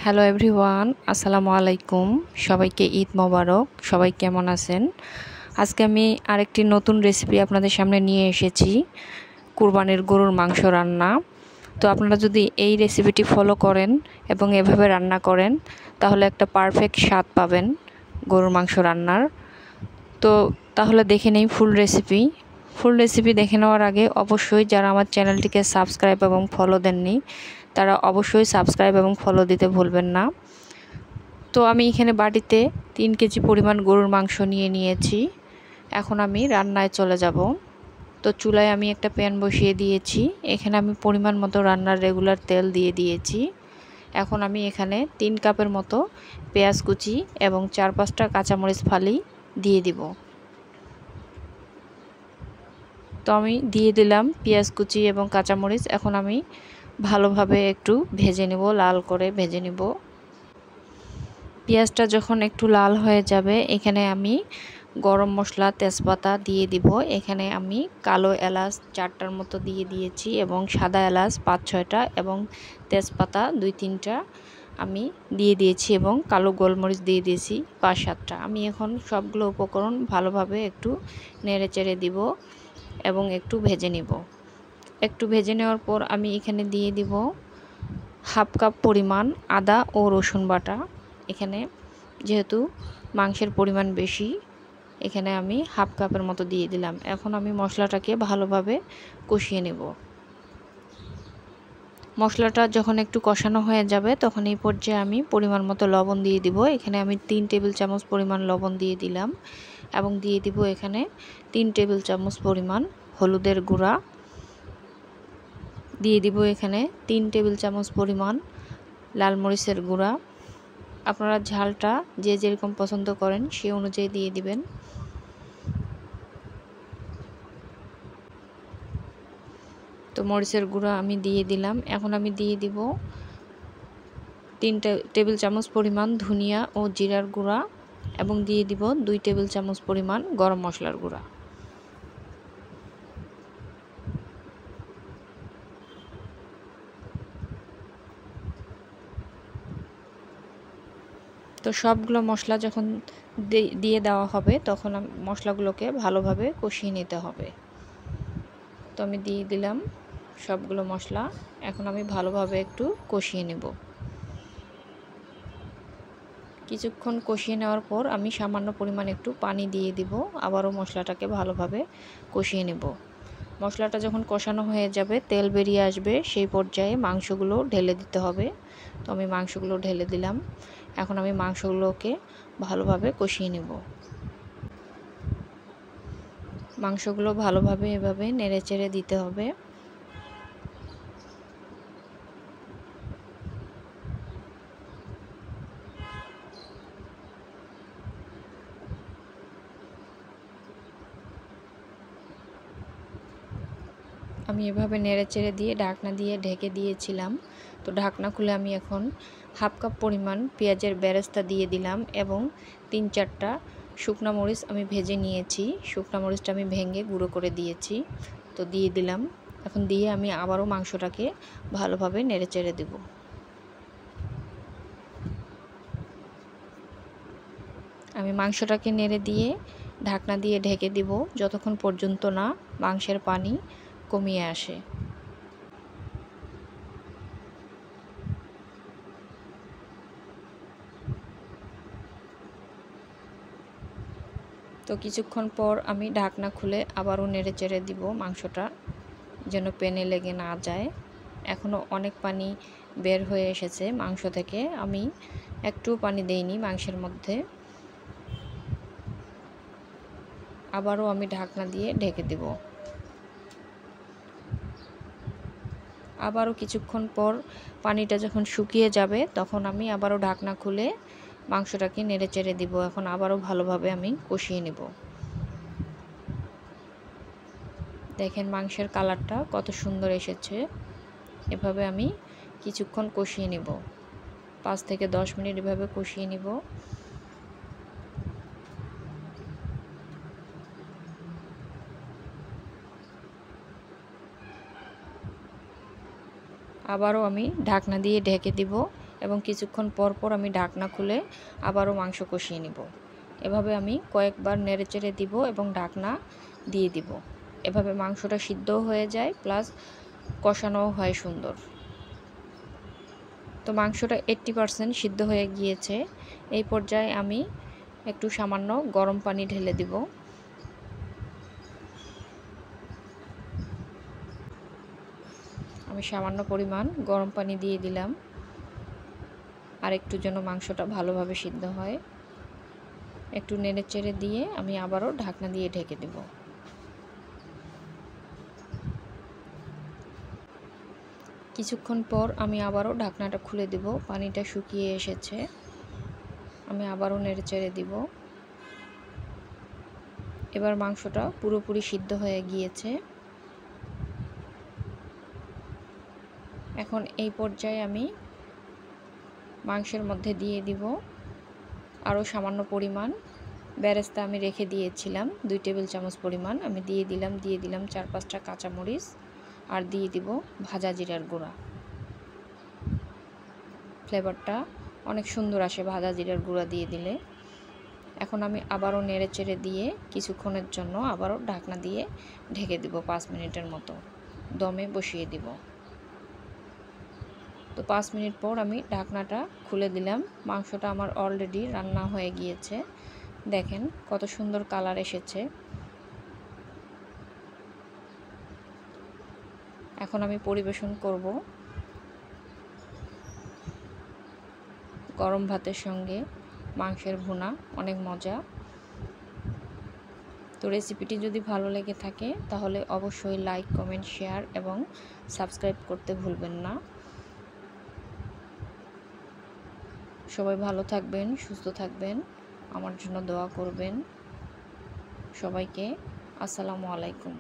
Hello everyone, আসসালামু আলাইকুম। সবাইকে ঈদ মোবারক। সবাই কেমন আছেন? আজকে আমি আরেকটি নতুন রেসিপি আপনাদের সামনে নিয়ে এসেছি, কুরবানির গরুর মাংস রান্না। তো আপনারা যদি এই রেসিপিটি ফলো করেন এবং এভাবে রান্না করেন তাহলে একটা পারফেক্ট স্বাদ পাবেন গরুর মাংস রান্নার। তো তাহলে দেখে নেই ফুল রেসিপি দেখে নেওয়ার আগে অবশ্যই যারা আমার চ্যানেলটিকে সাবস্ক্রাইব এবং ফলো দেননি তারা অবশ্যই সাবস্ক্রাইব এবং ফলো দিতে ভুলবেন না। তো আমি এখানে বাটিতে 3 কেজি পরিমাণ গরুর মাংস নিয়ে নিয়েছি। এখন আমি রান্নায় চলে যাব। তো চুলায় আমি একটা প্যান বসিয়ে দিয়েছি। এখানে আমি পরিমাণ মতো রান্নার রেগুলার তেল দিয়ে দিয়েছি। এখন আমি এখানে 3 কাপের মতো পেঁয়াজ কুচি এবং 4-5টা কাঁচামরিচ ফালি দিয়ে দিব। তো আমি দিয়ে দিলাম পেঁয়াজ কুচি এবং কাঁচামরিচ। এখন আমি ভালোভাবে একটু ভেজে নেব, লাল করে ভেজে নেব। পেঁয়াজটা যখন একটু লাল হয়ে যাবে এখানে আমি গরম মশলা তেজপাতা দিয়ে দিব। এখানে আমি কালো এলাচ 4টার মতো দিয়ে দিয়েছি এবং সাদা এলাচ 5-6টা এবং তেজপাতা 2-3টা আমি দিয়ে দিয়েছি এবং কালো গোলমরিচ দিয়ে দিয়েছি 5-7টা। আমি এখন সবগুলো উপকরণ ভালোভাবে একটু নেড়েচেড়ে দিব এবং একটু ভেজে নিব। একটু ভেজে নেওয়ার পর আমি এখানে দিয়ে দিব হাফ কাপ পরিমাণ আদা ও রসুন বাটা। এখানে যেহেতু মাংসের পরিমাণ বেশি এখানে আমি হাফ কাপের মতো দিয়ে দিলাম। এখন আমি মশলাটাকে ভালোভাবে কষিয়ে নেব। মশলাটা যখন একটু কষানো হয়ে যাবে তখন এই পর্যায়ে আমি পরিমাণ মতো লবণ দিয়ে দিব। এখানে আমি 3 টেবিল চামচ পরিমাণ লবণ দিয়ে দিলাম এবং দিয়ে দিব এখানে 3 টেবিল চামচ পরিমাণ হলুদের গুঁড়া, দিয়ে দিব এখানে 3 টেবিল চামচ পরিমাণ লাল মরিচের গুঁড়া। আপনারা ঝালটা যে যেরকম পছন্দ করেন সেই অনুযায়ী দিয়ে দিবেন। তো মরিচের গুঁড়া আমি দিয়ে দিলাম। এখন আমি দিয়ে দিব 3 টেবিল চামচ পরিমাণ ধনিয়া ও জিরার গুঁড়া এবং দিয়ে দিব 2 টেবিল চামচ পরিমাণ গরম মশলার গুঁড়া। তো সবগুলো মশলা যখন দিয়ে দেওয়া হবে তখন মশলাগুলোকে ভালোভাবে কষিয়ে নিতে হবে। তো আমি দিয়ে দিলাম সবগুলো মশলা। এখন আমি ভালোভাবে একটু কষিয়ে নেব। কিছুক্ষণ কষিয়ে নেওয়ার পর আমি সামান্য পরিমাণ একটু পানি দিয়ে দিব। আবারও মশলাটাকে ভালোভাবে কষিয়ে নেব। মশলাটা যখন কষানো হয়ে যাবে তেল বেরিয়ে আসবে সেই পর্যায়ে মাংসগুলো ঢেলে দিতে হবে। তো আমি মাংসগুলো ঢেলে দিলাম। এখন আমি মাংসগুলোকে ভালোভাবে কষিয়ে নেব। মাংসগুলো ভালোভাবে এভাবে নেড়েচেড়ে দিতে হবে। আমি এভাবে নেড়েচেড়ে দিয়ে ঢাকনা দিয়ে ঢেকে দিয়েছিলাম। তো ঢাকনা খুলে আমি এখন হাফ কাপ পরিমাণ পেঁয়াজের বেরেস্তা দিয়ে দিলাম এবং 3-4টা শুকনা মরিচ আমি ভেজে নিয়েছি। শুকনা মরিচটা আমি ভেঙে গুঁড়ো করে দিয়েছি। তো দিয়ে দিলাম। এখন দিয়ে আমি আবারও মাংসটাকে ভালোভাবে নেড়েচেড়ে দেব। আমি মাংসটাকে নেড়ে দিয়ে ঢাকনা দিয়ে ঢেকে দিব যতক্ষণ পর্যন্ত না মাংসের পানি কমিয়ে আসে। তো কিছুক্ষণ পর আমি ঢাকনা খুলে আবারও নেড়েচেড়ে দিব মাংসটা যেন প্যানে লেগে না যায়। এখনও অনেক পানি বের হয়ে এসেছে মাংস থেকে। আমি একটু পানি দেইনি মাংসের মধ্যে। আবারও আমি ঢাকনা দিয়ে ঢেকে দেব। আবারও কিছুক্ষণ পর পানিটা যখন শুকিয়ে যাবে তখন আমি আবারও ঢাকনা খুলে মাংসটাকে নেড়েচেড়ে দিব। এখন আবারও ভালোভাবে আমি কষিয়ে নেব। দেখেন মাংসের কালারটা কত সুন্দর এসেছে। এভাবে আমি কিছুক্ষণ কষিয়ে নেব। 5 থেকে 10 মিনিট এভাবে কষিয়ে নেব। আবারও আমি ঢাকনা দিয়ে ঢেকে দিব। এবং কিছুক্ষণ পর পর আমি ঢাকনা খুলে আবারও মাংস কষিয়ে নিব। এভাবে আমি কয়েকবার নেড়েচেড়ে দিব এবং ঢাকনা দিয়ে দিব। এভাবে মাংসটা সিদ্ধও হয়ে যায় প্লাস কষানোও হয় সুন্দর। তো মাংসটা 80% সিদ্ধ হয়ে গিয়েছে। এই পর্যায়ে আমি একটু সামান্য গরম পানি ঢেলে দিব। আমি সামান্য পরিমাণ গরম পানি দিয়ে দিলাম, আর একটু যেন মাংসটা ভালোভাবে সিদ্ধ হয়। একটু নেড়েচেড়ে দিয়ে আমি আবারও ঢাকনা দিয়ে ঢেকে দেব। কিছুক্ষণ পর আমি আবারও ঢাকনাটা খুলে দেব। পানিটা শুকিয়ে এসেছে। আমি আবারও নেড়েচেড়ে দিব। এবার মাংসটা পুরোপুরি সিদ্ধ হয়ে গিয়েছে। এখন এই পর্যায়ে আমি মাংসের মধ্যে দিয়ে দিব আরও সামান্য পরিমাণ বেরেস্তা আমি রেখে দিয়েছিলাম 2 টেবিল চামচ পরিমাণ আমি দিয়ে দিলাম 4-5টা কাঁচামরিচ, আর দিয়ে দিব ভাজা জিরার গুঁড়া। ফ্লেভারটা অনেক সুন্দর আসে ভাজা জিরার গুঁড়া দিয়ে দিলে। এখন আমি আবারও নেড়েচেড়ে দিয়ে কিছুক্ষণের জন্য আবারও ঢাকনা দিয়ে ঢেকে দিব। 5 মিনিটের মতো দমে বসিয়ে দিব। তো 5 মিনিট পর আমি ঢাকনাটা খুলে দিলাম। মাংসটা আমার অলরেডি রান্না হয়ে গিয়েছে। দেখেন কত সুন্দর কালার এসেছে। এখন আমি পরিবেশন করব গরম ভাতের সঙ্গে মাংসের ভুনা, অনেক মজা। তো রেসিপিটি যদি ভালো লেগে থাকে তাহলে অবশ্যই লাইক, কমেন্ট, শেয়ার এবং সাবস্ক্রাইব করতে ভুলবেন না। সবাই ভালো থাকবেন, সুস্থ থাকবেন, আমার জন্য দোয়া করবেন। সবাইকে আসসালামু আলাইকুম।